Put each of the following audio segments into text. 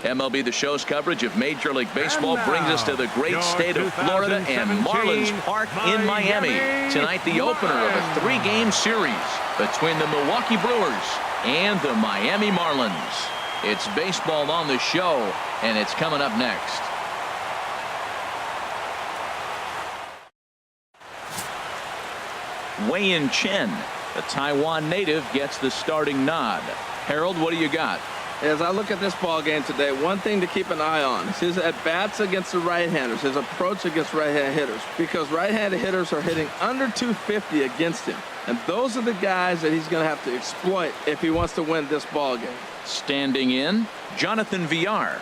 MLB The Show's coverage of Major League Baseball brings us to the great state of Florida and Marlins Park in Miami. Tonight, the opener of a 3-game series between the Milwaukee Brewers and the Miami Marlins. It's baseball on the show, and it's coming up next. Wei-Yin Chen, the Taiwan native, gets the starting nod. Harold, what do you got? As I look at this ball game today, one thing to keep an eye on is his at-bats against the right-handers, his approach against right-hand hitters, because right-handed hitters are hitting under 250 against him, and those are the guys that he's going to have to exploit if he wants to win this ball game. Standing in, Jonathan Villar.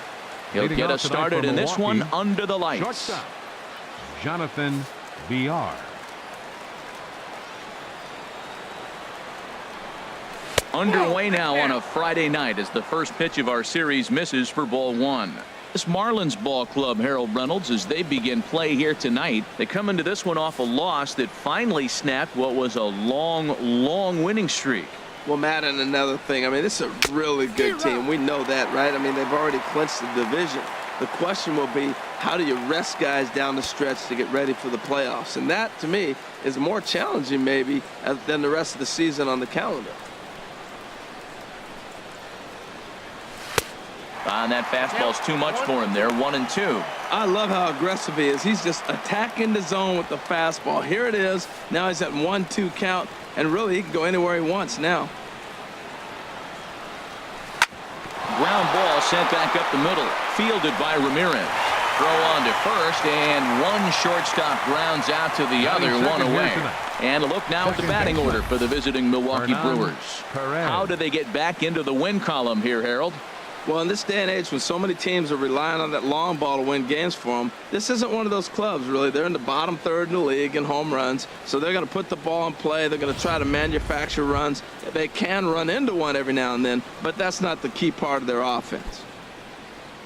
He'll get us started in this one under the lights. Shortstop, Jonathan Villar. Underway now on a Friday night as the first pitch of our series misses for ball one. This Marlins ball club, Harold Reynolds, as they begin play here tonight, they come into this one off a loss that finally snapped what was a long winning streak. Well, Matt, and another thing, I mean, this is a really good team. We know that, right? I mean, they've already clinched the division. The question will be, how do you rest guys down the stretch to get ready for the playoffs? And that, to me, is more challenging maybe than the rest of the season on the calendar. And that fastball's too much for him there. 1-2. I love how aggressive he is. He's just attacking the zone with the fastball. Here it is. Now he's at 1-2 count, and really he can go anywhere he wants now. Ground ball sent back up the middle, fielded by Ramirez. Throw on to first, and one shortstop grounds out to the other, one away. And a look now at the batting order for the visiting Milwaukee Brewers. How do they get back into the win column here, Harold? Well, in this day and age when so many teams are relying on that long ball to win games for them, this isn't one of those clubs, really. They're in the bottom third in the league in home runs, so they're going to put the ball in play. They're going to try to manufacture runs. They can run into one every now and then, but that's not the key part of their offense.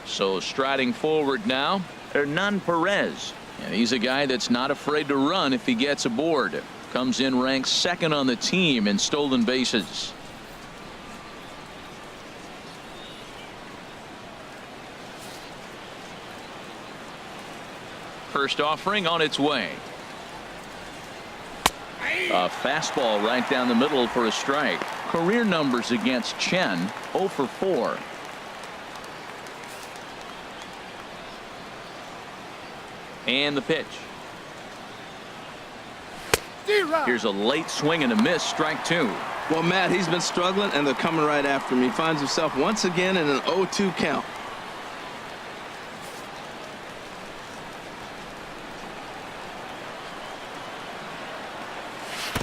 So striding forward now, Hernan Perez. And he's a guy that's not afraid to run if he gets aboard. Comes in ranked second on the team in stolen bases. First offering on its way. A fastball right down the middle for a strike. Career numbers against Chen, 0 for 4. And the pitch. Here's a late swing and a miss, strike 2. Well, Matt, he's been struggling, and they're coming right after him. He finds himself once again in an 0-2 count.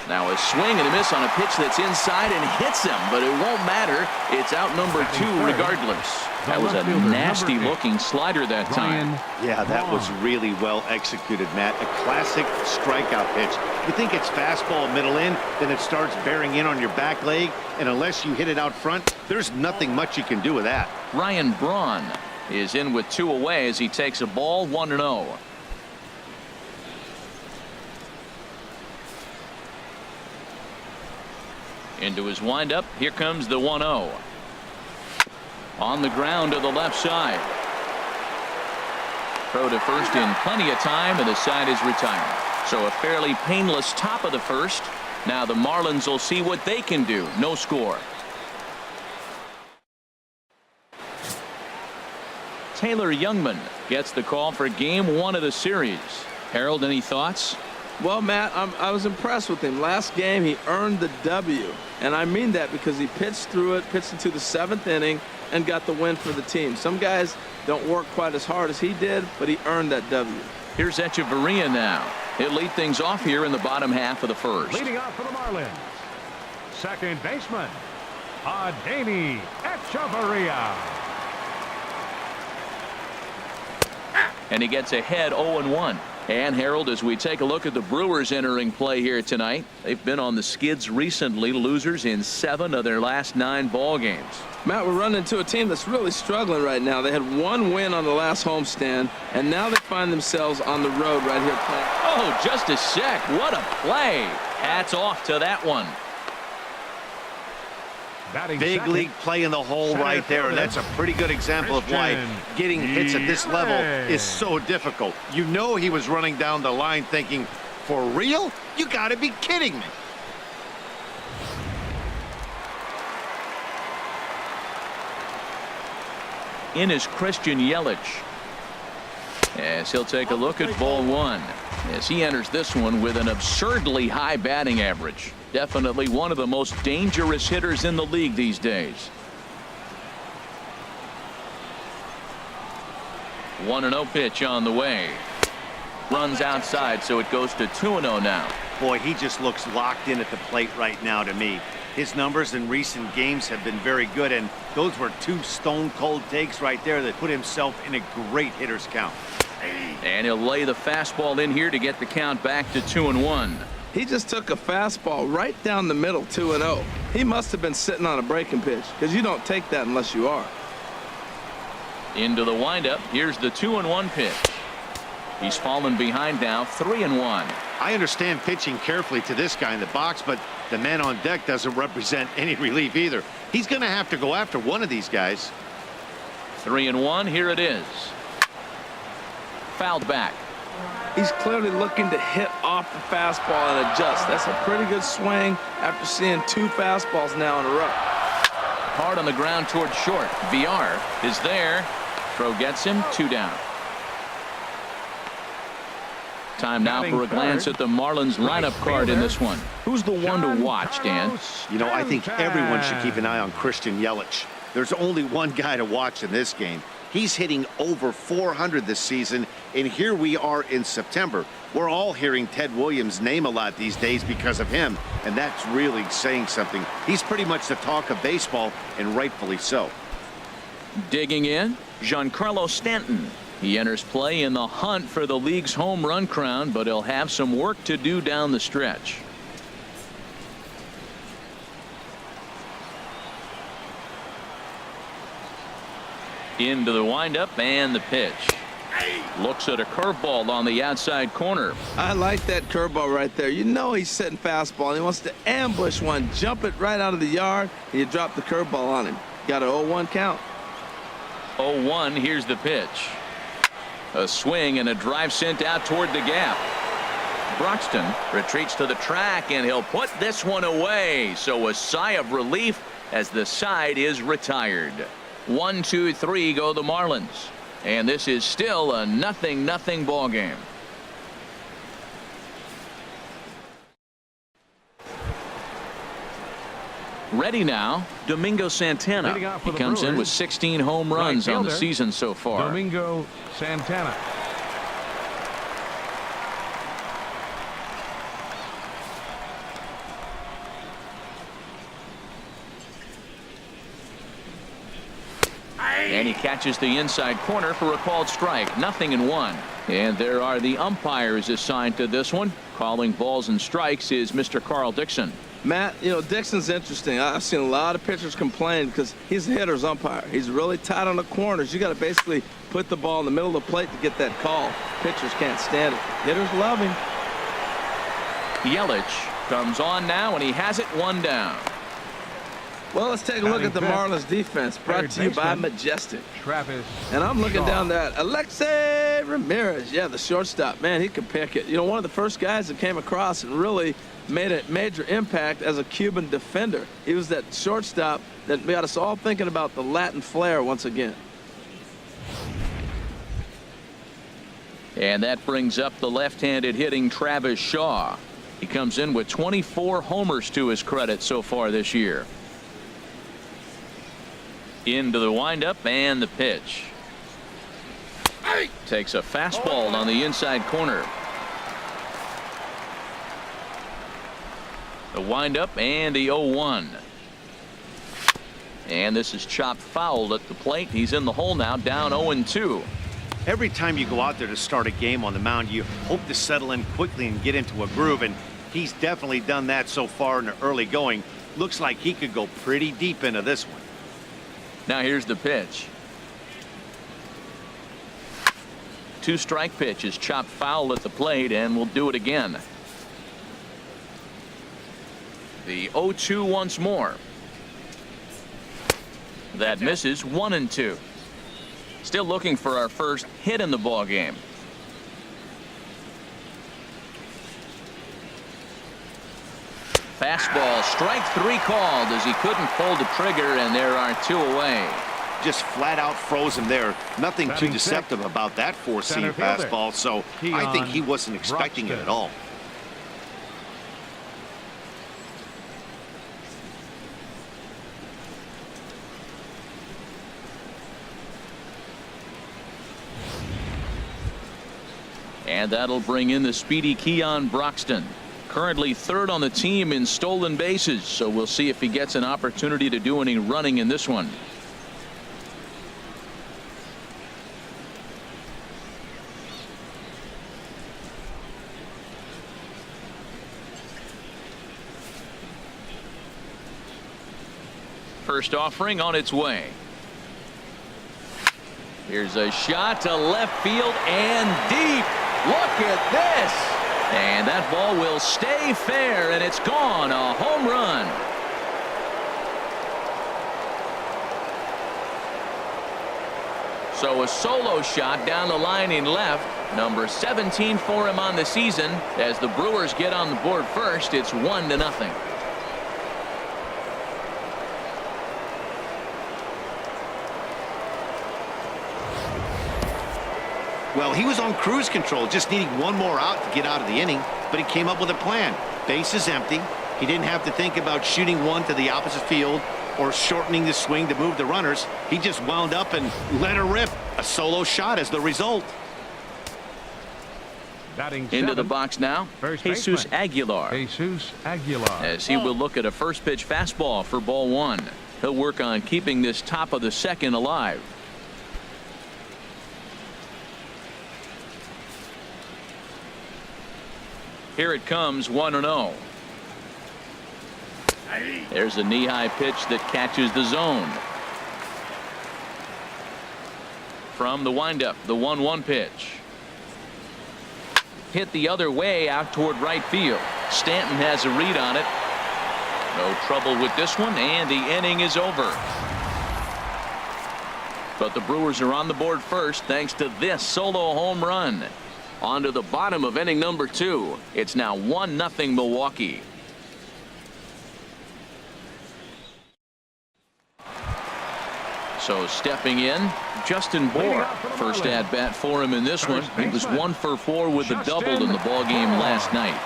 Now a swing and a miss on a pitch that's inside and hits him, but it won't matter. It's out number 2 regardless. That was a nasty looking slider that time. Yeah, that was really well executed, Matt. A classic strikeout pitch. You think it's fastball middle in, then it starts bearing in on your back leg, and unless you hit it out front, there's nothing much you can do with that. Ryan Braun is in with 2 away as he takes a ball, 1-0. Into his windup. Here comes the 1-0. On the ground to the left side. Throw to first in plenty of time, and the side is retired. So a fairly painless top of the first. Now the Marlins will see what they can do. No score. Taylor Youngman gets the call for game 1 of the series. Harold, any thoughts? Well, Matt, I was impressed with him. Last game, he earned the W. And I mean that because he pitched through it, pitched into the 7th inning, and got the win for the team. Some guys don't work quite as hard as he did, but he earned that W. Here's Echeverria now. He'll lead things off here in the bottom half of the first. Leading off for the Marlins, second baseman, Adeiny Echeverria. And he gets ahead 0-1. And Harold, as we take a look at the Brewers entering play here tonight, they've been on the skids recently, losers in 7 of their last 9 ball games. Matt, we're running into a team that's really struggling right now. They had 1 win on the last homestand, and now they find themselves on the road right here playing. Oh, just a sec. What a play. Hats off to that one. Batting Big second, league play in the hole center right there, and fielder, that's a pretty good example of why Christian getting hits at this level Yelich. is so difficult. You know he was running down the line thinking, for real? You got to be kidding me. In is Christian Yelich. As he'll take a look at ball one. As he enters this one with an absurdly high batting average. Definitely one of the most dangerous hitters in the league these days. 1-0 pitch on the way. Runs outside, so it goes to 2-0 now. Boy, he just looks locked in at the plate right now to me. His numbers in recent games have been very good, and those were two stone-cold takes right there that put himself in a great hitter's count. And he'll lay the fastball in here to get the count back to 2-1. He just took a fastball right down the middle, 2-0. He must have been sitting on a breaking pitch, because you don't take that unless you are. Into the windup. Here's the 2-1 pitch. He's fallen behind now, 3-1. I understand pitching carefully to this guy in the box, but the man on deck doesn't represent any relief either. He's going to have to go after one of these guys. 3-1. Here it is. Fouled back. He's clearly looking to hit off the fastball and adjust. That's a pretty good swing after seeing two fastballs now in a row. Hard on the ground towards short. VR is there. Throw gets him, 2 down. Time now for a glance at the Marlins lineup card in this one. Who's the one to watch, Dan? You know, I think everyone should keep an eye on Christian Yelich. There's only one guy to watch in this game. He's hitting over 400 this season, and here we are in September. We're all hearing Ted Williams' name a lot these days because of him, and that's really saying something. He's pretty much the talk of baseball, and rightfully so. Digging in, Giancarlo Stanton. He enters play in the hunt for the league's home run crown, but he'll have some work to do down the stretch. Into the windup and the pitch. Looks at a curveball on the outside corner. I like that curveball right there. You know he's setting fastball, and he wants to ambush one, jump it right out of the yard, and you drop the curveball on him. Got an 0-1 count. 0-1. Here's the pitch. A swing and a drive sent out toward the gap. Broxton retreats to the track, and he'll put this one away. So a sigh of relief as the side is retired. 1, 2, 3 go the Marlins. And this is still a 0-0 ball game. Ready now, Domingo Santana. He comes in with 16 home runs on the season so far. Domingo Santana. And he catches the inside corner for a called strike. 0-1. And there are the umpires assigned to this one. Calling balls and strikes is Mr. Carl Dixon. Matt, you know, Dixon's interesting. I've seen a lot of pitchers complain because he's the hitter's umpire. He's really tight on the corners. You got to basically put the ball in the middle of the plate to get that call. Pitchers can't stand it. Hitters love him. Yelich comes on now, and he has it 1 down. Well, let's take a look at the Marlins defense, brought to you by Majestic. Travis And I'm looking Shaw. down that Alexei Ramirez. Yeah, the shortstop. Man, he can pick it. You know, one of the first guys that came across and really made a major impact as a Cuban defender. He was that shortstop that got us all thinking about the Latin flair once again. And that brings up the left-handed hitting Travis Shaw. He comes in with 24 homers to his credit so far this year. Into the windup and the pitch. Takes a fastball on the inside corner. The windup and the 0-1. And this is chopped foul at the plate. He's in the hole now, down 0-2. Every time you go out there to start a game on the mound, you hope to settle in quickly and get into a groove, and he's definitely done that so far in the early going. Looks like he could go pretty deep into this one. Now here's the pitch. 2-strike pitch is chopped foul at the plate, and we'll do it again. The 0-2 once more. That misses 1-2. Still looking for our first hit in the ball game. Fastball, strike 3 called as he couldn't pull the trigger, and there are 2 away. Just flat out froze him there. Nothing too deceptive about that four-seam fastball, so I think he wasn't expecting it at all. And that'll bring in the speedy Keon Broxton. Currently 3rd on the team in stolen bases, so we'll see if he gets an opportunity to do any running in this one. First offering on its way. Here's a shot to left field and deep. Look at this. And that ball will stay fair, and it's gone. A home run. So a solo shot down the line in left. Number 17 for him on the season. As the Brewers get on the board first, it's 1-0. Well, he was on cruise control, just needing one more out to get out of the inning, but he came up with a plan. Base is empty. He didn't have to think about shooting one to the opposite field or shortening the swing to move the runners. He just wound up and let her rip. A solo shot as the result. Into the box now, Jesus Aguilar. As he will look at a first pitch fastball for ball 1. He'll work on keeping this top of the second alive. Here it comes, 1-0. There's a knee-high pitch that catches the zone. From the windup, the 1-1 pitch. Hit the other way out toward right field. Stanton has a read on it. No trouble with this one, and the inning is over. But the Brewers are on the board first thanks to this solo home run. On to the bottom of inning number 2. It's now 1-0 Milwaukee. So stepping in, Justin Bour. First at bat for him in this one. He was 1 for 4 with a double in the ball game last night.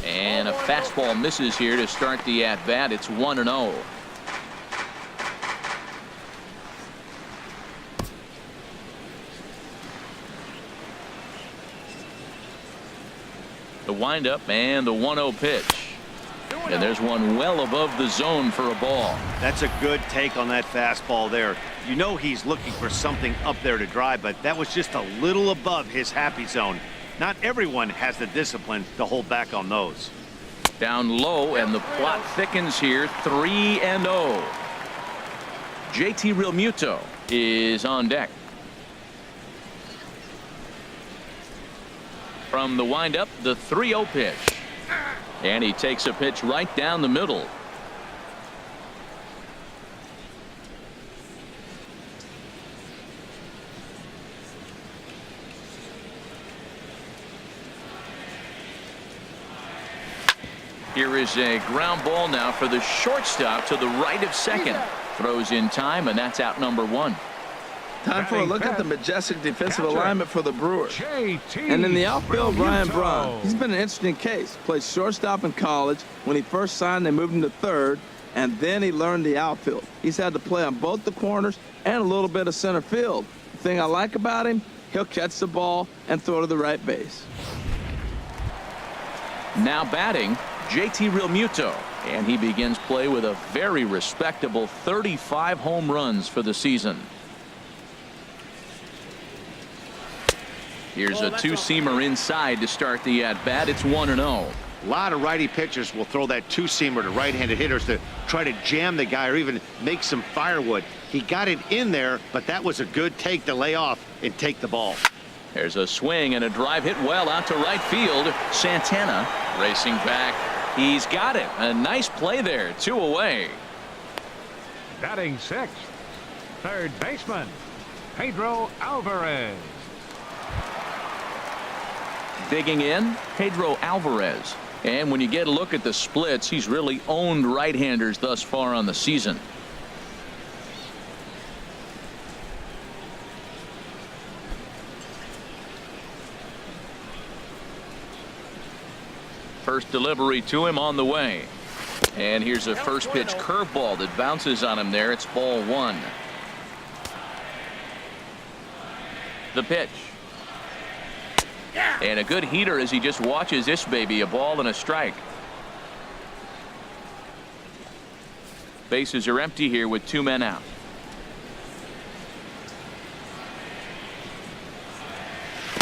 And a fastball misses here to start the at bat. It's 1-0. The windup and the 1-0 pitch. And there's one well above the zone for a ball. That's a good take on that fastball there. You know he's looking for something up there to drive, but that was just a little above his happy zone. Not everyone has the discipline to hold back on those. Down low, and the plot thickens here. 3-0. JT Realmuto is on deck. From the windup, the 3-0 pitch. And he takes a pitch right down the middle. Here is a ground ball now for the shortstop to the right of second. Throws in time, and that's out number 1. Time for a look at the majestic defensive alignment for the Brewers. And in the outfield, Ryan Braun. He's been an interesting case. Played shortstop in college. When he first signed, they moved him to third, and then he learned the outfield. He's had to play on both the corners and a little bit of center field. The thing I like about him, he'll catch the ball and throw to the right base. Now batting, JT Realmuto. And he begins play with a very respectable 35 home runs for the season. Here's a two-seamer inside to start the at-bat. It's 1-0. A lot of righty pitchers will throw that two-seamer to right-handed hitters to try to jam the guy or even make some firewood. He got it in there, but that was a good take to lay off and take the ball. There's a swing and a drive hit well out to right field. Santana racing back. He's got it. A nice play there. 2 away. Batting sixth, third baseman, Pedro Alvarez. Digging in, Pedro Alvarez. And when you get a look at the splits, he's really owned right-handers thus far on the season. First delivery to him on the way. And here's a first pitch curveball that bounces on him there. It's ball 1. The pitch. And a good heater as he just watches this baby. A ball and a strike. Bases are empty here with 2 men out.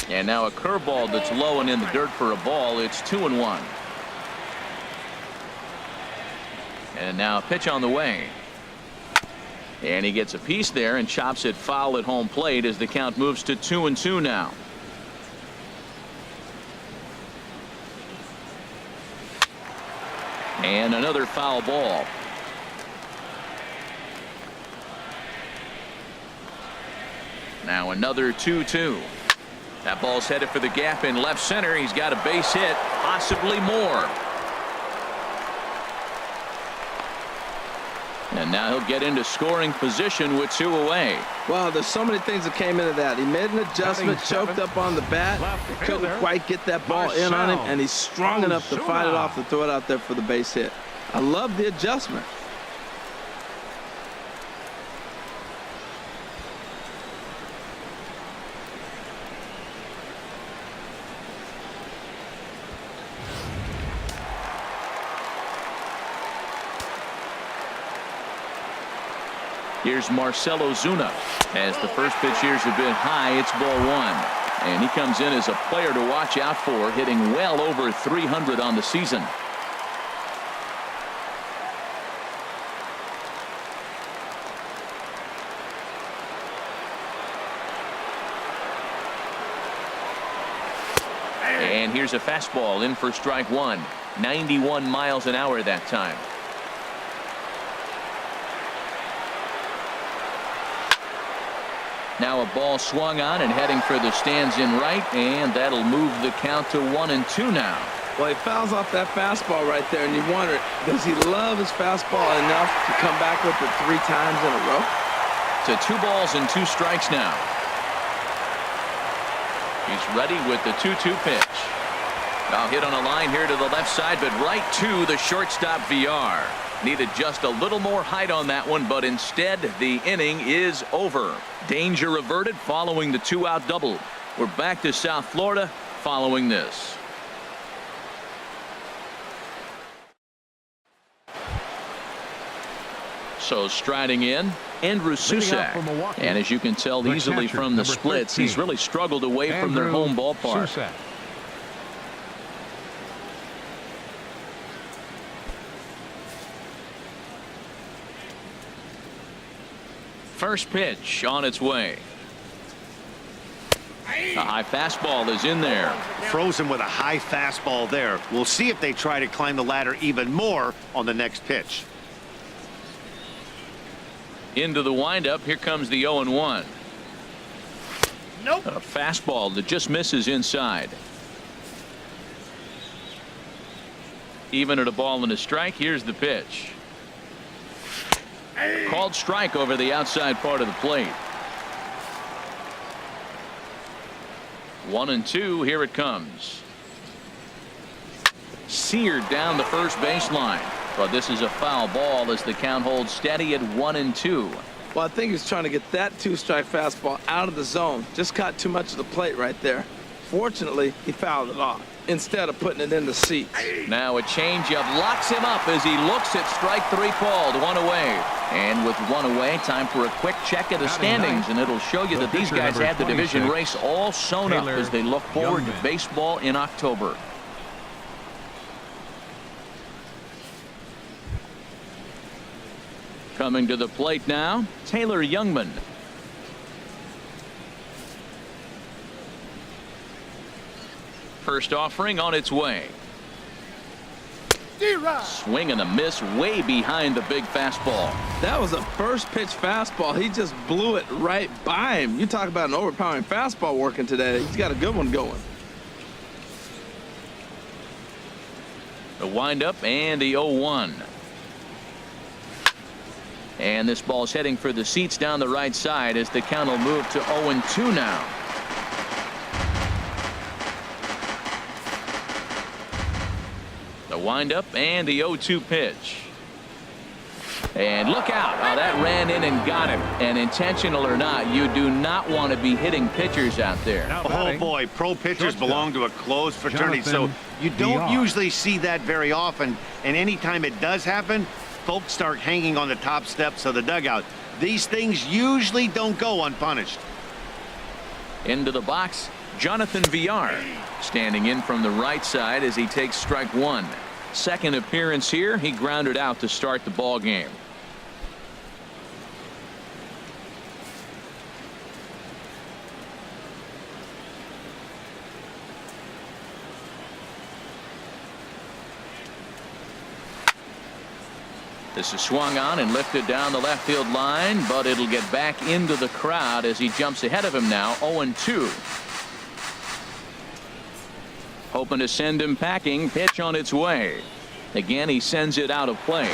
And now a curveball that's low and in the dirt for a ball. It's 2-1. And now a pitch on the way. And he gets a piece there and chops it foul at home plate as the count moves to 2-2 now. And another foul ball. Now another 2-2. That ball's headed for the gap in left center. He's got a base hit, possibly more. And now he'll get into scoring position with 2 away. Wow, there's so many things that came into that. He made an adjustment, choked up on the bat, couldn't quite get that ball in on him, and he's strong enough to fight it off to throw it out there for the base hit. I love the adjustment. Here's Marcell Ozuna. As the first pitch here's a bit high, it's ball 1. And he comes in as a player to watch out for, hitting well over 300 on the season. And here's a fastball in for strike 1. 91 miles an hour that time. Now a ball swung on and heading for the stands in right, and that'll move the count to 1-2 now. Well, he fouls off that fastball right there, and you wonder, does he love his fastball enough to come back with it 3 times in a row? To 2 balls and 2 strikes now. He's ready with the 2-2 pitch. Now hit on a line here to the left side, but right to the shortstop VR. Needed just a little more height on that one, but instead the inning is over. Danger averted following the 2-out double. We're back to South Florida following this. So striding in, Andrew Susac. And as you can tell easily from the splits, he's really struggled away from their home ballpark. Susac. First pitch on its way. A high fastball is in there. Frozen with a high fastball there. We'll see if they try to climb the ladder even more on the next pitch. Into the windup. Here comes the 0-1. Nope. A fastball that just misses inside. Even at a ball and a strike. Here's the pitch. Called strike over the outside part of the plate. 1-2. Here it comes. Seared down the first baseline. But this is a foul ball as the count holds steady at 1-2. Well, I think he's trying to get that 2-strike fastball out of the zone. Just caught too much of the plate right there. Fortunately, he fouled it off instead of putting it in the seats. Now a changeup locks him up as he looks at strike 3 called. 1 away. And with 1 away, time for a quick check of the standings, and it'll show you that these guys had the division race all sewn up as they look forward to baseball in October. Coming to the plate now, Taylor Youngman. First offering on its way. Swing and a miss way behind the big fastball. That was a first pitch fastball. He just blew it right by him. You talk about an overpowering fastball working today. He's got a good one going. The windup and the 0-1. And this ball's heading for the seats down the right side as the count will move to 0-2 now. The windup and the 0-2 pitch. And look out. Oh, that ran in and got him. And intentional or not, you do not want to be hitting pitchers out there. Oh, boy. Pro pitchers belong to a closed fraternity, so you don't usually see that very often. And anytime it does happen, folks start hanging on the top steps of the dugout. These things usually don't go unpunished. Into the box, Jonathan Villar standing in from the right side as he takes strike one. Second appearance here. He grounded out to start the ball game. This is swung on and lifted down the left field line, but it'll get back into the crowd as he jumps ahead of him now. 0-2. Hoping to send him packing. Pitch on its way. Again, he sends it out of play.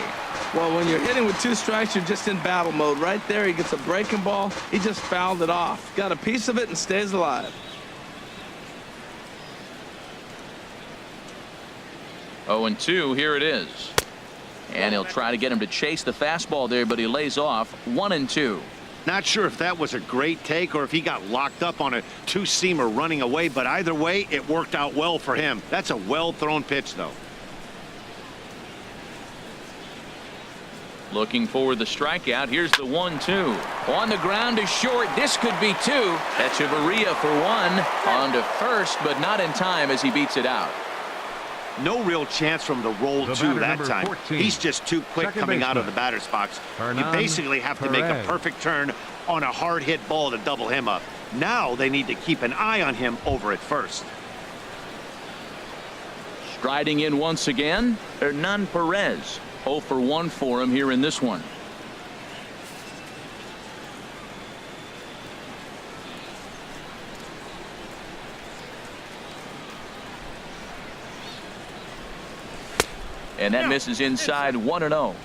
Well, when you're hitting with 2 strikes, you're just in battle mode. Right there, he gets a breaking ball. He just fouled it off. Got a piece of it and stays alive. 0-2. Here it is. And he'll try to get him to chase the fastball there, but he lays off. 1-2. Not sure if that was a great take or if he got locked up on a two-seamer running away, but either way, it worked out well for him. That's a well-thrown pitch, though. Looking for the strikeout. Here's the 1-2. On the ground is short. This could be 2. Echeverria for 1. On to first, but not in time as he beats it out. No real chance from the roll two that time. 14. He's just too quick coming out of the batter's box. You basically have to make a perfect turn on a hard hit ball to double him up. Now they need to keep an eye on him over at first. Striding in once again, Hernan Perez. 0 for 1 for him here in this one. And that misses inside. 1-0.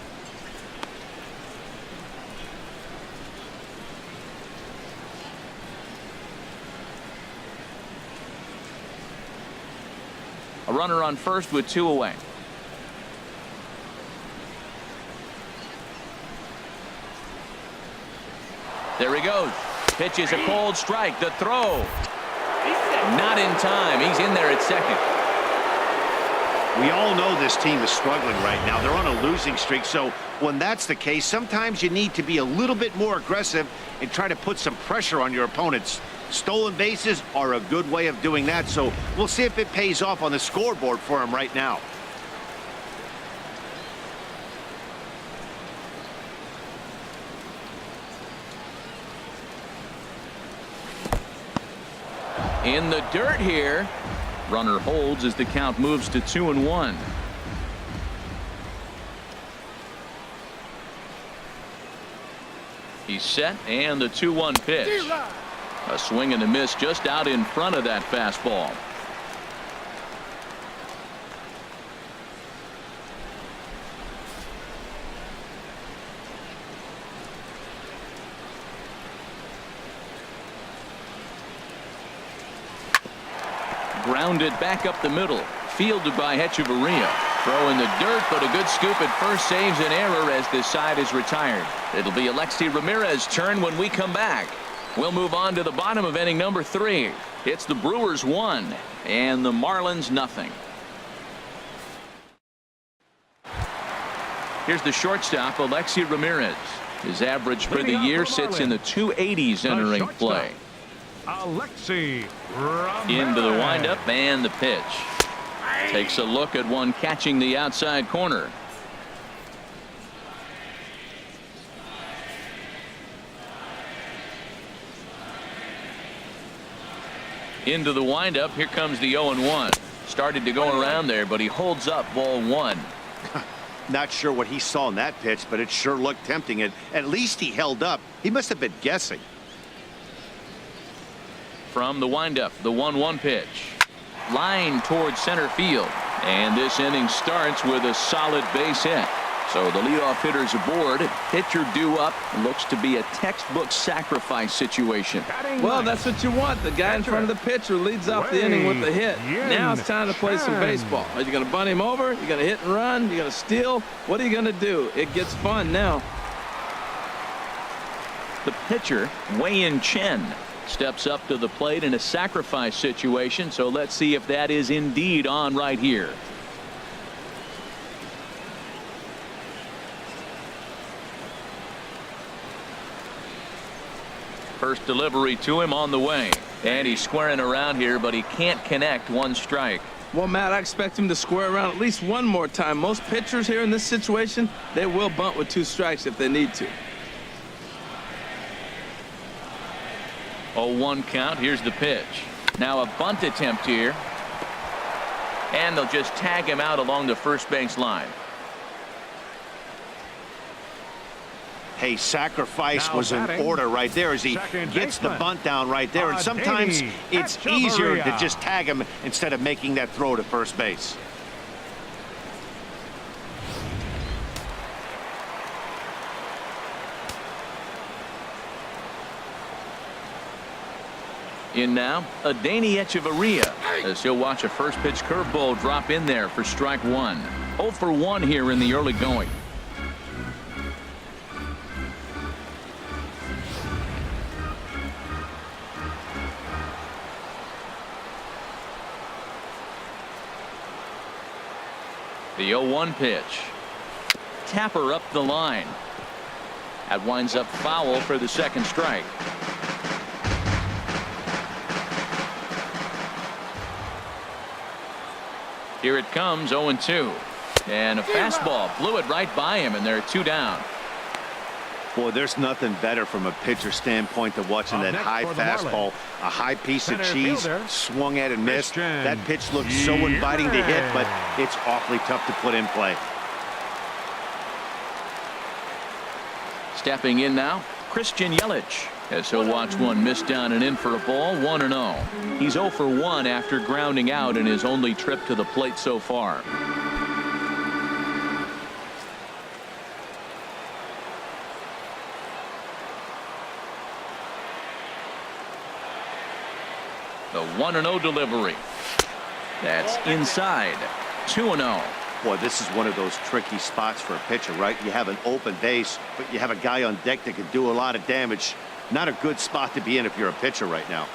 A runner on first with 2 away. There he goes. Pitches a cold strike. The throw. Not in time. He's in there at second. We all know this team is struggling right now. They're on a losing streak, so when that's the case, sometimes you need to be a little bit more aggressive and try to put some pressure on your opponents. Stolen bases are a good way of doing that, so we'll see if it pays off on the scoreboard for him right now. In the dirt here. Runner holds as the count moves to 2-1. He's set, and the 2-1 pitch. A swing and a miss just out in front of that fastball. Grounded back up the middle. Fielded by Echeverria. Throw in the dirt, but a good scoop at first saves an error as this side is retired. It'll be Alexi Ramirez's turn when we come back. We'll move on to the bottom of inning number 3. It's the Brewers 1 and the Marlins nothing. Here's the shortstop, Alexi Ramirez. His average for the year sits in the 280s entering play. Alexi Ramirez. Into the windup and the pitch. Takes a look at one catching the outside corner. Into the windup. Here comes the 0-1. Started to go around there, but he holds up ball 1. Not sure what he saw in that pitch, but it sure looked tempting. At least he held up. He must have been guessing. From the windup, the 1-1 pitch. Line towards center field. And this inning starts with a solid base hit. So the leadoff hitter's aboard. Pitcher due up. Looks to be a textbook sacrifice situation. Well, that's what you want. The guy in front of the pitcher leads off the inning with the hit. Now it's time to play some baseball. Are you going to bunt him over? You're going to hit and run? You're going to steal? What are you going to do? It gets fun now. The pitcher, Wei-Yin Chen, steps up to the plate in a sacrifice situation. So let's see if that is indeed on right here. First delivery to him on the way. And he's squaring around here, but he can't connect. 1 strike. Well, Matt, I expect him to square around at least one more time. Most pitchers here in this situation, they will bunt with 2 strikes if they need to. 0-1 count. Here's the pitch. Now a bunt attempt here. And they'll just tag him out along the first base line. Hey, sacrifice was in order right there as he gets the bunt down right there. And sometimes it's easier to just tag him instead of making that throw to first base. In now, Adeiny Echeverria, as he'll watch a first pitch curveball drop in there for strike 1. 0 for 1 here in the early going. The 0-1 pitch. Tapper up the line. That winds up foul for the second strike. Here it comes, 0-2. And a fastball blew it right by him, and they're 2 down. Boy, there's nothing better from a pitcher standpoint than watching that high fastball, a high piece of cheese, swung at and missed. That pitch looks so inviting to hit, but it's awfully tough to put in play. Stepping in now, Christian Yelich, as he'll watch one miss down and in for a ball. 1-0. He's 0 for 1 after grounding out in his only trip to the plate so far. The 1-0 delivery. That's inside. 2-0. Boy, this is one of those tricky spots for a pitcher, right? You have an open base, but you have a guy on deck that can do a lot of damage. Not a good spot to be in if you're a pitcher right now.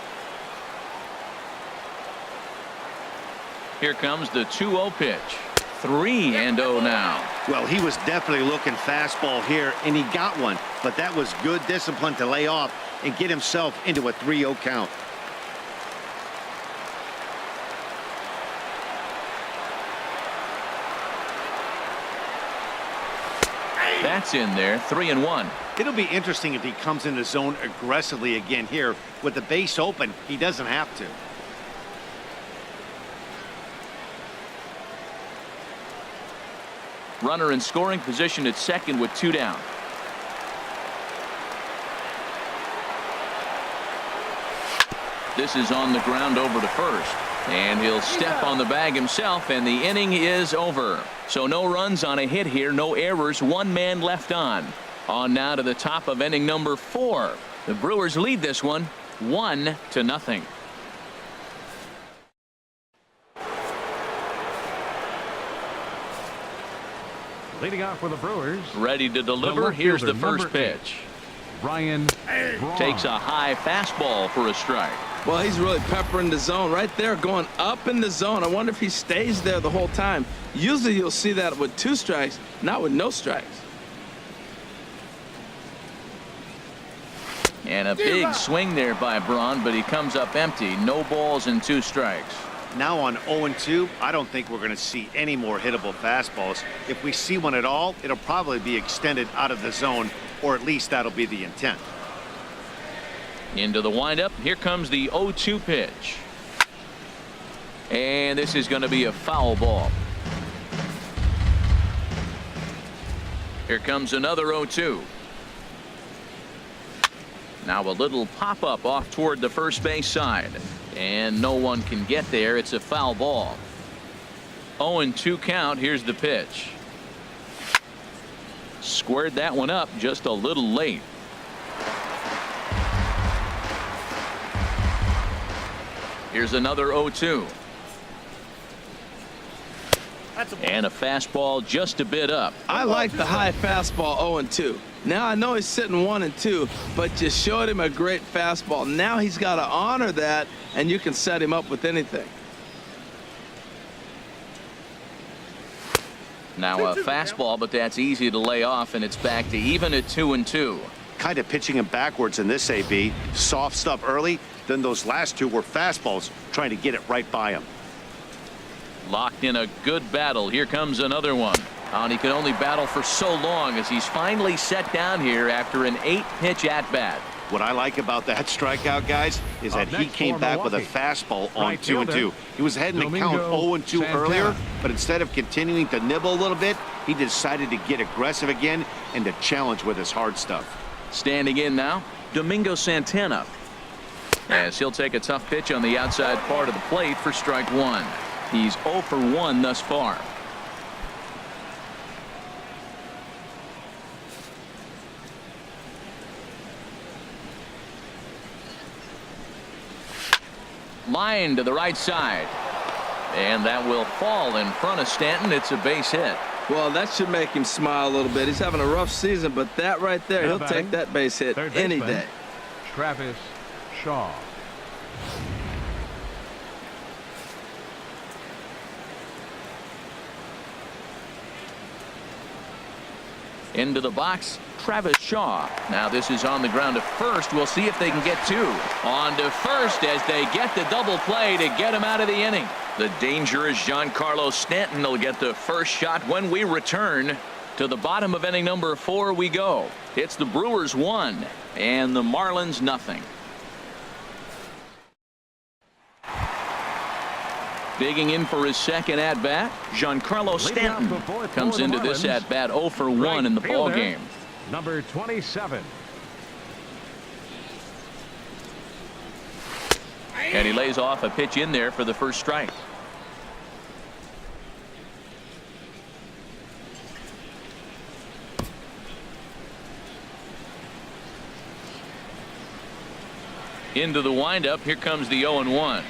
Here comes the 2-0 pitch. 3-0 now. Well, he was definitely looking fastball here, and he got one. But that was good discipline to lay off and get himself into a 3-0 count. That's in there. 3-1. It'll be interesting if he comes in the zone aggressively again here. With the base open, he doesn't have to. Runner in scoring position at second with 2 down. This is on the ground over to first. And he'll step on the bag himself, and the inning is over. So no runs on a hit here, no errors, 1 man left on. On now to the top of inning number 4. The Brewers lead this one 1-0. Leading off for the Brewers. Ready to deliver. Here's the first pitch. Ryan Takes a high fastball for a strike. Well, he's really peppering the zone right there, going up in the zone. I wonder if he stays there the whole time. Usually you'll see that with 2 strikes, not with no strikes. And a big swing there by Braun, but he comes up empty. No balls and 2 strikes. Now on 0-2, I don't think we're going to see any more hittable fastballs. If we see one at all, it'll probably be extended out of the zone, or at least that'll be the intent. Into the windup. Here comes the 0-2 pitch. And this is going to be a foul ball. Here comes another 0-2. Now a little pop-up off toward the first base side. And no one can get there. It's a foul ball. 0-2 count. Here's the pitch. Squared that one up just a little late. Here's another 0-2. And a fastball just a bit up. I like the high fastball 0-2. Now I know he's sitting 1-2, but you showed him a great fastball. Now he's got to honor that, and you can set him up with anything. Now a fastball, but that's easy to lay off, and it's back to even at 2-2. Kind of pitching him backwards in this AB. Soft stuff early, then those last two were fastballs trying to get it right by him. Locked in a good battle. Here comes another one. And he could only battle for so long as he's finally set down here after an 8-pitch at-bat. What I like about that strikeout, guys, is that he came back with a fastball on 2-2. He was ahead in the count 0-2 earlier, but instead of continuing to nibble a little bit, he decided to get aggressive again and to challenge with his hard stuff. Standing in now, Domingo Santana. As he'll take a tough pitch on the outside part of the plate for strike one. He's 0 for 1 thus far. Line to the right side. And that will fall in front of Stanton. It's a base hit. Well, that should make him smile a little bit. He's having a rough season, but that right there, he'll take that base hit any day. Travis Shaw. Into the box, Travis Shaw. Now this is on the ground to first. We'll see if they can get two. On to first as they get the double play to get him out of the inning. The dangerous Giancarlo Stanton will get the first shot when we return. To the bottom of inning number 4 we go. It's the Brewers 1 and the Marlins nothing. Digging in for his second at-bat, Giancarlo Stanton comes into this at-bat 0 for 1 in the ballgame. Number 27. And he lays off a pitch in there for the first strike. Into the windup. Here comes the 0-1.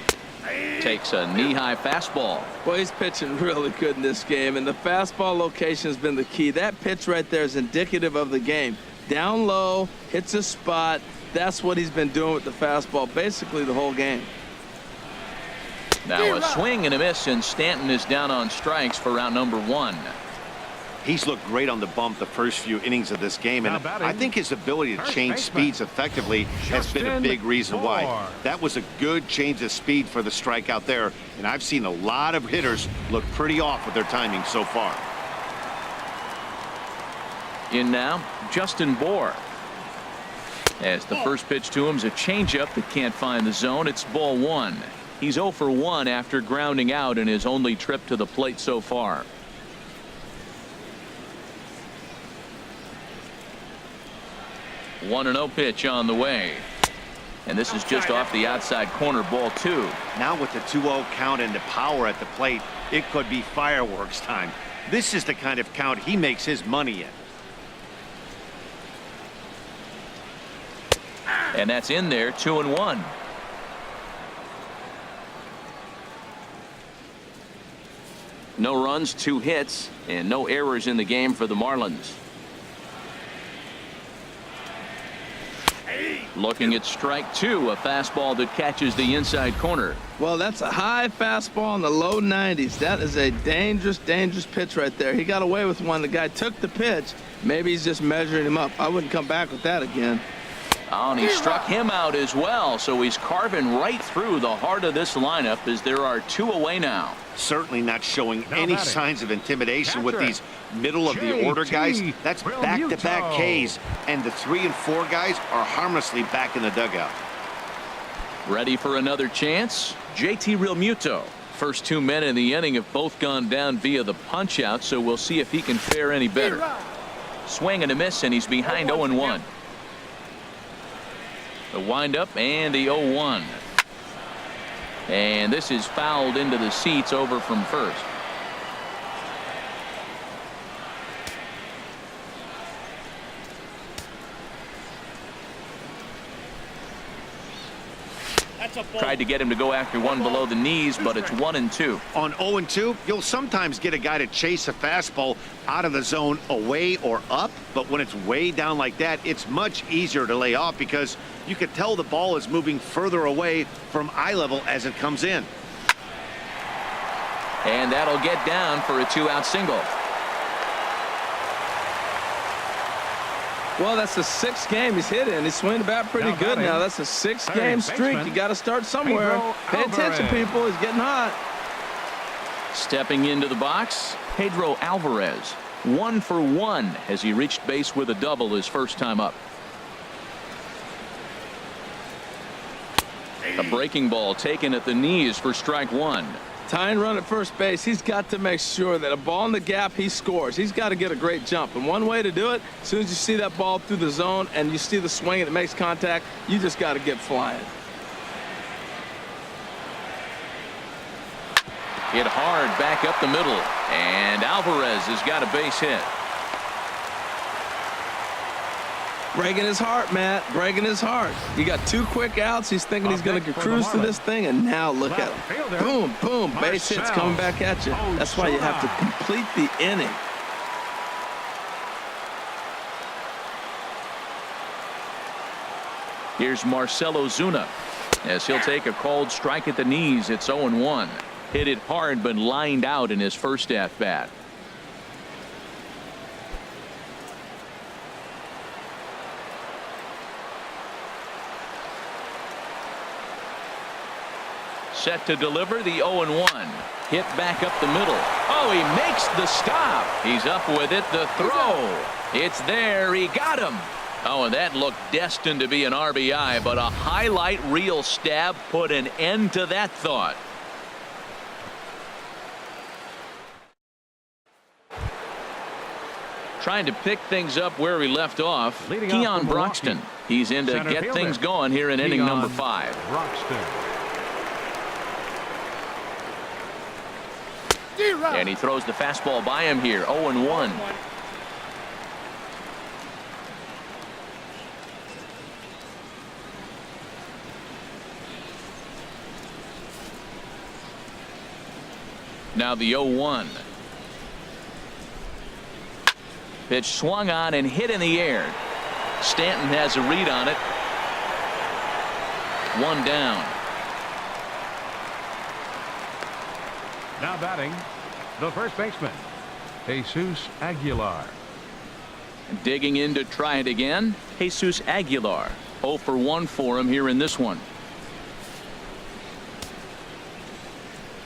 Takes a knee-high fastball. Well, he's pitching really good in this game, and the fastball location has been the key. That pitch right there is indicative of the game. Down low, hits a spot. That's what he's been doing with the fastball basically the whole game. Now a swing and a miss, and Stanton is down on strikes for round number 1. He's looked great on the bump the first few innings of this game, and I think his ability to change speeds effectively has been a big reason why. That was a good change of speed for the strikeout there, and I've seen a lot of hitters look pretty off with their timing so far. In now, Justin Bour. As the first pitch to him is a changeup that can't find the zone. It's ball 1. He's 0 for 1 after grounding out in his only trip to the plate so far. 1-0 pitch on the way. And this is just off the outside corner, ball 2. Now with the 2-0 count and the power at the plate, it could be fireworks time. This is the kind of count he makes his money in. And that's in there, 2-1. No runs, 2 hits, and no errors in the game for the Marlins. Looking at strike 2, a fastball that catches the inside corner. Well, that's a high fastball in the low 90s. That is a dangerous, dangerous pitch right there. He got away with one. The guy took the pitch. Maybe he's just measuring him up. I wouldn't come back with that again. Oh, and he struck him out as well, so he's carving right through the heart of this lineup as there are 2 away now. Certainly not showing any signs of intimidation with these middle of the order guys. That's back-to-back Ks, and the 3 and 4 guys are harmlessly back in the dugout. Ready for another chance? JT Realmuto. first 2 men in the inning have both gone down via the punch out, so we'll see if he can fare any better. Swing and a miss, and he's behind 0-1. The windup and the 0-1. And this is fouled into the seats over from first. Tried to get him to go after one below the knees, but it's 1-2. On 0-2, you'll sometimes get a guy to chase a fastball out of the zone away or up, but when it's way down like that, it's much easier to lay off because you can tell the ball is moving further away from eye level as it comes in. And that'll get down for a 2-out single. Well, that's the 6th game he's hit in. He's swinging the bat pretty good now. That's a 6-game streak. You got to start somewhere. Pay attention, people. He's getting hot. Stepping into the box, Pedro Alvarez. 1 for 1 as he reached base with a double his first time up. A breaking ball taken at the knees for strike 1. Tying run at first base. He's got to make sure that a ball in the gap, he scores. He's got to get a great jump. And one way to do it, as soon as you see that ball through the zone and you see the swing and it makes contact, you just got to get flying. Hit hard back up the middle. And Alvarez has got a base hit. Breaking his heart, Matt. Breaking his heart. You got 2 quick outs. He's thinking he's going to cruise to this thing, and now look at it. Boom, boom. Base hits coming back at you. That's why you have to complete the inning. Here's Marcell Ozuna as he'll take a called strike at the knees. It's 0-1. Hit it hard, but lined out in his first at bat. Set to deliver the 0-1. Hit back up the middle. Oh, he makes the stop. He's up with it. The throw. It's there. He got him. Oh, and that looked destined to be an RBI, but a highlight reel stab put an end to that thought. Trying to pick things up where we left off. Keon Broxton. He's in to get things going here in inning number 5. And he throws the fastball by him here. 0-1. Now the 0-1. Pitch swung on and hit in the air. Stanton has a read on it. 1 down. Now batting, the first baseman, Jesus Aguilar. Digging in to try it again, Jesus Aguilar. 0 for 1 for him here in this one.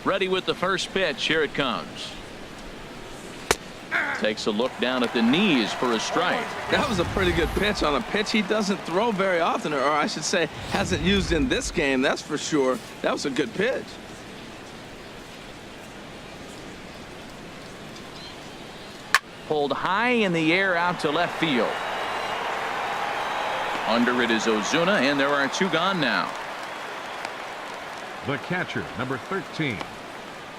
Ready with the first pitch. Here it comes. Takes a look down at the knees for a strike. That was a pretty good pitch on a pitch he doesn't throw very often, or I should say hasn't used in this game, that's for sure. That was a good pitch. Pulled high in the air out to left field. Under it is Ozuna, and there are 2 gone now. The catcher, number 13,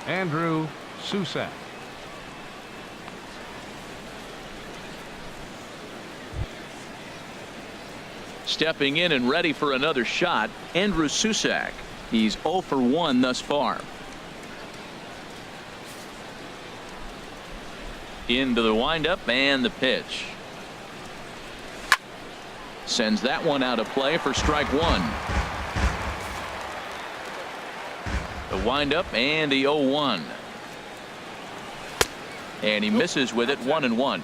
Andrew Susak. Stepping in and ready for another shot, Andrew Susak. He's 0 for 1 thus far. Into the windup and the pitch. Sends that one out of play for strike 1. The windup and the 0-1. And he misses with it. 1-1.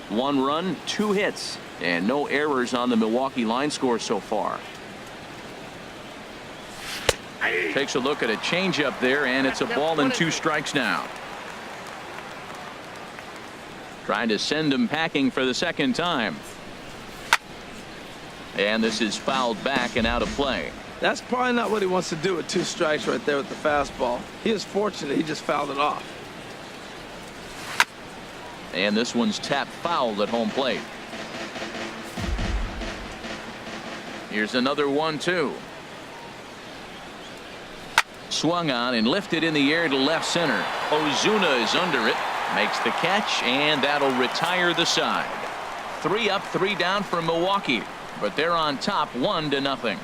1 run, 2 hits, and no errors on the Milwaukee line score so far. Takes a look at a changeup there, and it's a ball and 2 strikes now. Trying to send him packing for the second time. And this is fouled back and out of play. That's probably not what he wants to do with 2 strikes right there with the fastball. He is fortunate he just fouled it off. And this one's tapped foul at home plate. Here's another 1-2. Swung on and lifted in the air to left center. Ozuna is under it, makes the catch, and that'll retire the side. 3 up, 3 down for Milwaukee, but they're on top 1-0.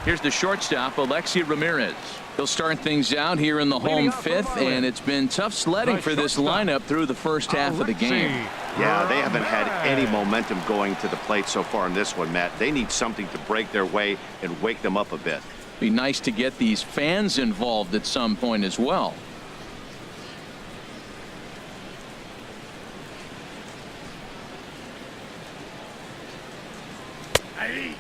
Here's the shortstop, Alexi Ramirez. He'll start things out here in the home 5th, and it's been tough sledding for this lineup through the first half of the game. Yeah, they haven't had any momentum going to the plate so far in this one, Matt. They need something to break their way and wake them up a bit. Be nice to get these fans involved at some point as well.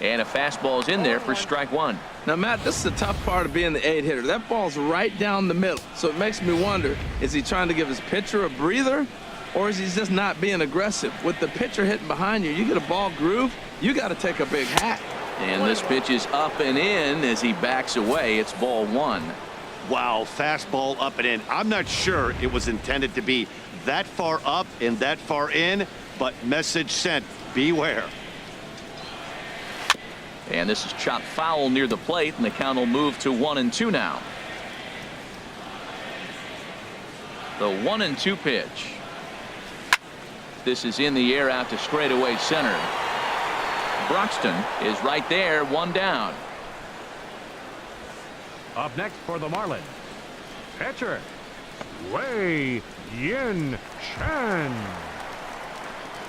And a fastball is in there for strike 1. Now, Matt, this is the tough part of being the 8-hitter. That ball's right down the middle. So it makes me wonder, is he trying to give his pitcher a breather, or is he just not being aggressive? With the pitcher hitting behind you, you get a ball groove, you got to take a big hack. And this pitch is up and in as he backs away. It's ball 1. Wow, fastball up and in. I'm not sure it was intended to be that far up and that far in, but message sent, beware. And this is chopped foul near the plate, and the count will move to 1-2 now. The 1-2 pitch. This is in the air out to straightaway center. Broxton is right there, 1 down. Up next for the Marlins, pitcher, Wei-Yin Chen.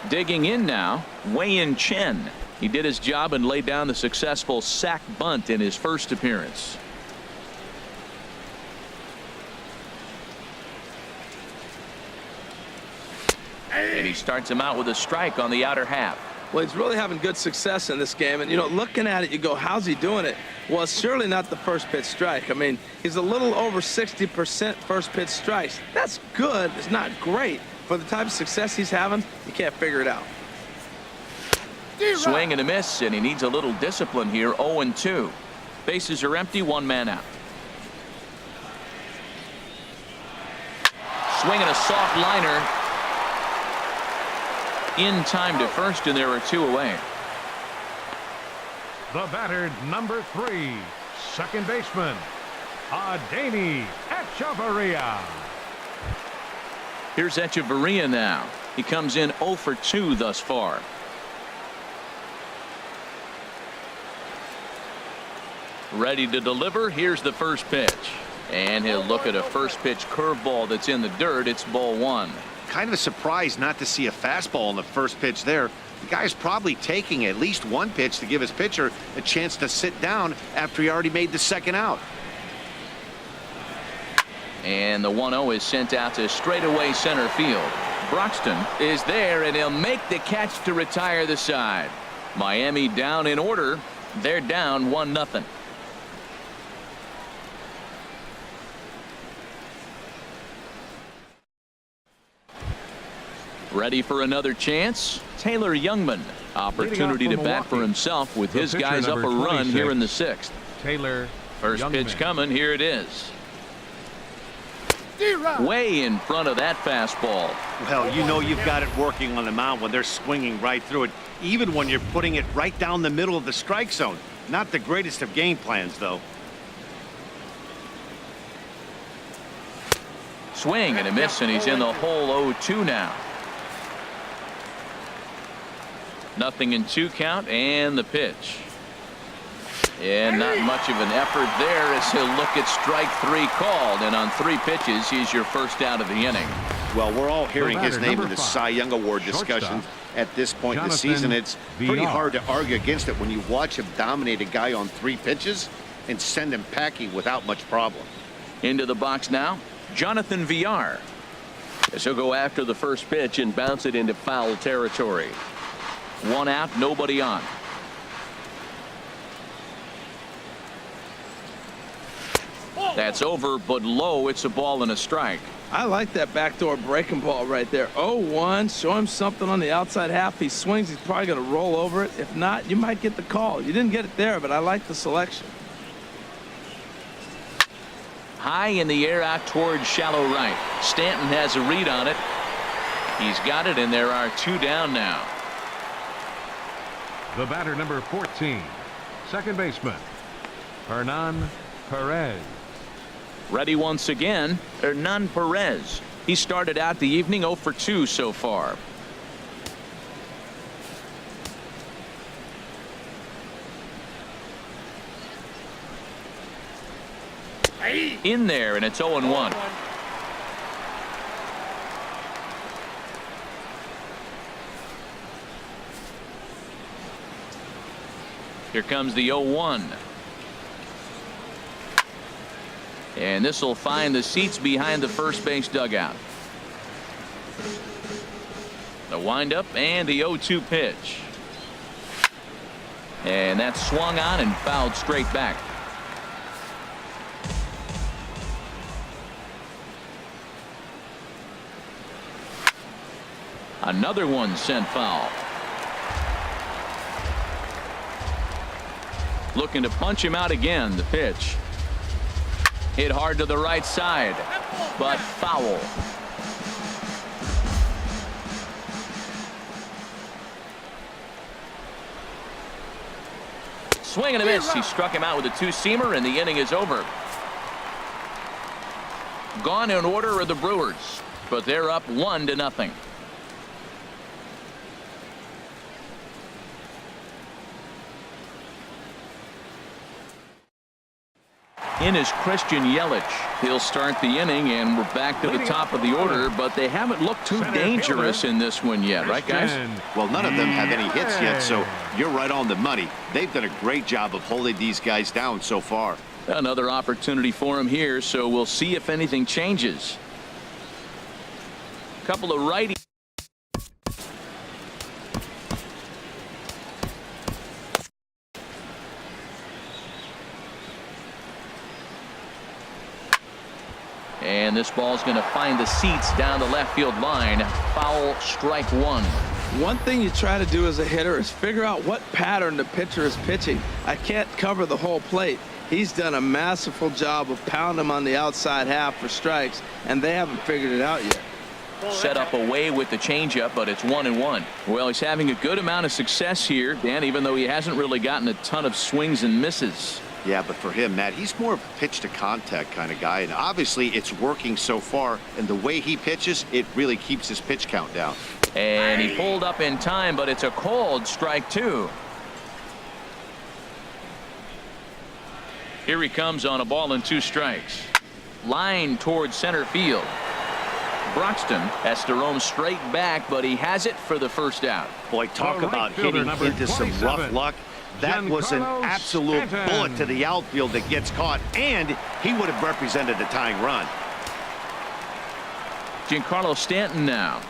Digging in now, Wei-Yin Chen. He did his job and laid down the successful sac bunt in his first appearance. And he starts him out with a strike on the outer half. Well, he's really having good success in this game. And, you know, looking at it, you go, how's he doing it? Well, it's surely not the first pitch strike. I mean, he's a little over 60% first pitch strikes. That's good. It's not great. For the type of success he's having, you can't figure it out. Swing and a miss, and he needs a little discipline here. 0-2. Bases are empty, 1 man out. Swing and a soft liner. In time to first, and there are 2 away. The batter, number 3, second baseman, Adeiny Echeverria. Here's Echeverria now. He comes in 0 for 2 thus far. Ready to deliver. Here's the first pitch. And he'll look at a first pitch curveball that's in the dirt. It's ball 1. Kind of a surprise not to see a fastball on the first pitch there. The guy's probably taking at least 1 pitch to give his pitcher a chance to sit down after he already made the second out. And the 1-0 is sent out to straightaway center field. Broxton is there, and he'll make the catch to retire the side. Miami down in order. They're down 1-0. Ready for another chance? Taylor Youngman. Opportunity to bat for himself with his guys up a run here in the 6th. Taylor First Youngman. pitch coming. Here it is. Way in front of that fastball. Well, you know you've got it working on the mound when they're swinging right through it, even when you're putting it right down the middle of the strike zone. Not the greatest of game plans, though. Swing and a miss, and he's in the hole. 0-2 now. Nothing in 2 count, and the pitch. And not much of an effort there as he'll look at strike 3 called, and on 3 pitches he's your first out of the inning. Well, we're all hearing his name in the 5, Cy Young Award discussions at this point in the season. It's pretty hard to argue against it when you watch him dominate a guy on 3 pitches and send him packing without much problem. Into the box now, Jonathan Villar. As he'll go after the first pitch and bounce it into foul territory. 1 out, nobody on. That's over, but low. It's a ball and a strike. I like that backdoor breaking ball right there. 0-1. Show him something on the outside half. He swings. He's probably going to roll over it. If not, you might get the call. You didn't get it there, but I like the selection. High in the air out towards shallow right. Stanton has a read on it. He's got it, and there are 2 down now. The batter, number 14, second baseman, Hernan Perez. Ready once again, Hernan Perez. He started out the evening 0 for 2 so far. In there, and it's 0-1. Here comes the 0-1. And this will find the seats behind the first base dugout. The windup and the 0-2 pitch. And that's swung on and fouled straight back. Another one sent foul. Looking to punch him out again. The pitch hit hard to the right side, but foul. Swing and a miss. He struck him out with a 2-seamer, and the inning is over. Gone in order are the Brewers, but they're up 1-0. In is Christian Yelich. He'll start the inning, and we're back to the top of the order, but they haven't looked too dangerous in this one yet, right, guys? Well, none of them have any hits yet, so you're right on the money. They've done a great job of holding these guys down so far. Another opportunity for him here, so we'll see if anything changes. Couple of righties. And this ball's going to find the seats down the left field line. Foul, strike 1. One thing you try to do as a hitter is figure out what pattern the pitcher is pitching. I can't cover the whole plate. He's done a masterful job of pounding him on the outside half for strikes, and they haven't figured it out yet. Set up away with the changeup, but it's 1-1. Well, he's having a good amount of success here, Dan, even though he hasn't really gotten a ton of swings and misses. Yeah, but for him, Matt, he's more of a pitch to contact kind of guy, and obviously it's working so far, and the way he pitches, it really keeps his pitch count down. And he pulled up in time, but it's a called strike 2. Here he comes on a ball and 2 strikes. Line towards center field. Broxton has to roam straight back, but he has it for the first out. Boy, talk about hitting into some rough luck. That was an absolute bullet to the outfield that gets caught, and he would have represented a tying run. Giancarlo Stanton now,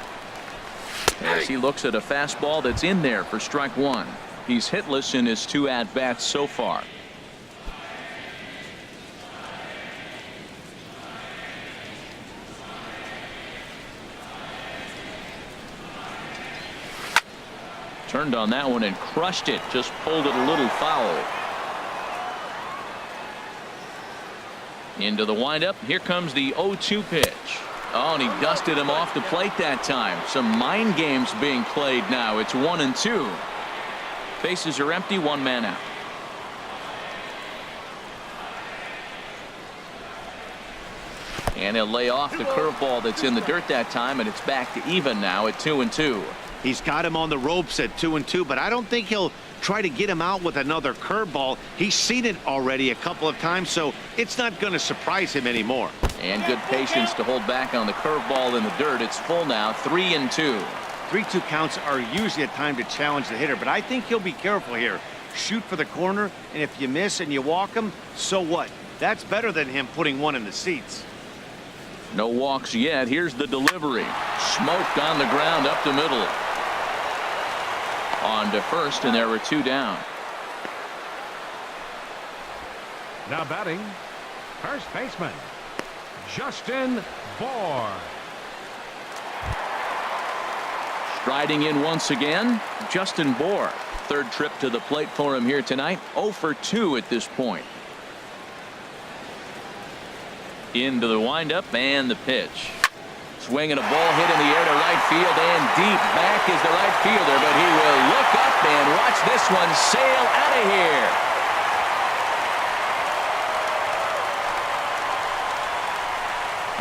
as he looks at a fastball that's in there for strike 1. He's hitless in his 2 at-bats so far. Turned on that one and crushed it. Just pulled it a little foul. Into the windup. Here comes the 0-2 pitch. Oh, and he dusted him off the plate that time. Some mind games being played now. It's 1-2. Bases are empty. 1 man out. And he'll lay off the curveball that's in the dirt that time, and it's back to even now at 2-2. He's got him on the ropes at 2-2, but I don't think he'll try to get him out with another curveball. He's seen it already a couple of times, so it's not going to surprise him anymore. And good patience to hold back on the curveball in the dirt. It's full now, 3-2. 3-2 counts are usually a time to challenge the hitter, but I think he'll be careful here. Shoot for the corner, and if you miss and you walk him, so what? That's better than him putting one in the seats. No walks yet. Here's the delivery. Smoked on the ground up the middle. On to first, and there were 2 down. Now batting, first baseman, Justin Bohr. Striding in once again, Justin Bohr. Third trip to the plate for him here tonight. 0 for 2 at this point. Into the windup and the pitch. Swinging a ball hit in the air to right field and deep. Back is the right fielder, but he will look up and watch this one sail out of here.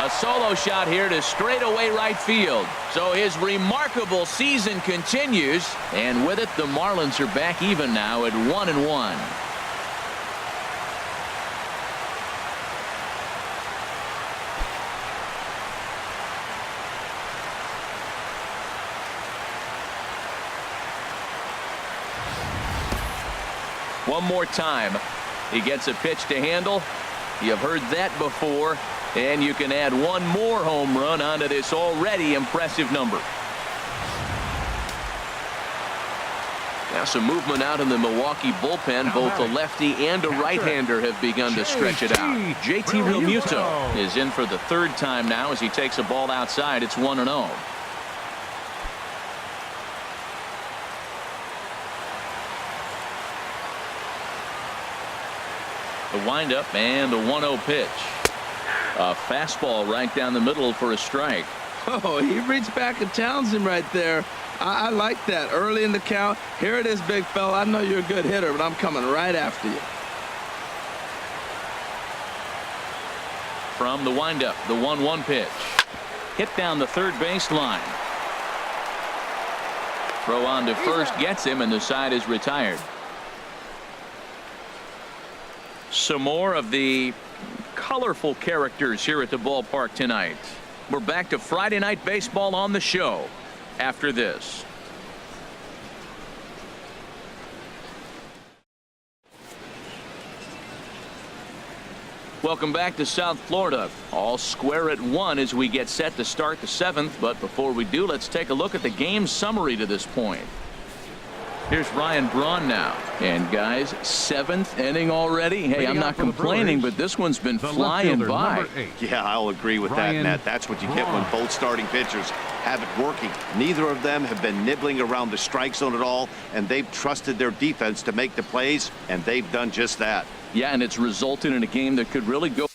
A solo shot here to straightaway right field. So his remarkable season continues, and with it, the Marlins are back even now at 1-1. One more time. He gets a pitch to handle. You've heard that before. And you can add one more home run onto this already impressive number. Now some movement out in the Milwaukee bullpen. Both a lefty and a right-hander have begun to stretch it out. JT Realmuto is in for the third time now as he takes a ball outside. It's 1-0. The windup and the 1-0 pitch. A fastball right down the middle for a strike. Oh, he reached back and challenged him right there. I like that. Early in the count. Here it is, big fella. I know you're a good hitter, but I'm coming right after you. From the windup, the 1-1 pitch. Hit down the third base line. Throw on to first gets him, and the side is retired. Some more of the colorful characters here at the ballpark tonight. We're back to Friday Night Baseball on the show after this. Welcome back to South Florida. All square at 1 as we get set to start the 7th. But before we do, let's take a look at the game summary to this point. Here's Ryan Braun now. And guys, 7th inning already. Hey, I'm not complaining, but this one's been flying by. Yeah, I'll agree with that, Matt. That's what you get when both starting pitchers have it working. Neither of them have been nibbling around the strike zone at all, and they've trusted their defense to make the plays, and they've done just that. Yeah, and it's resulted in a game that could really go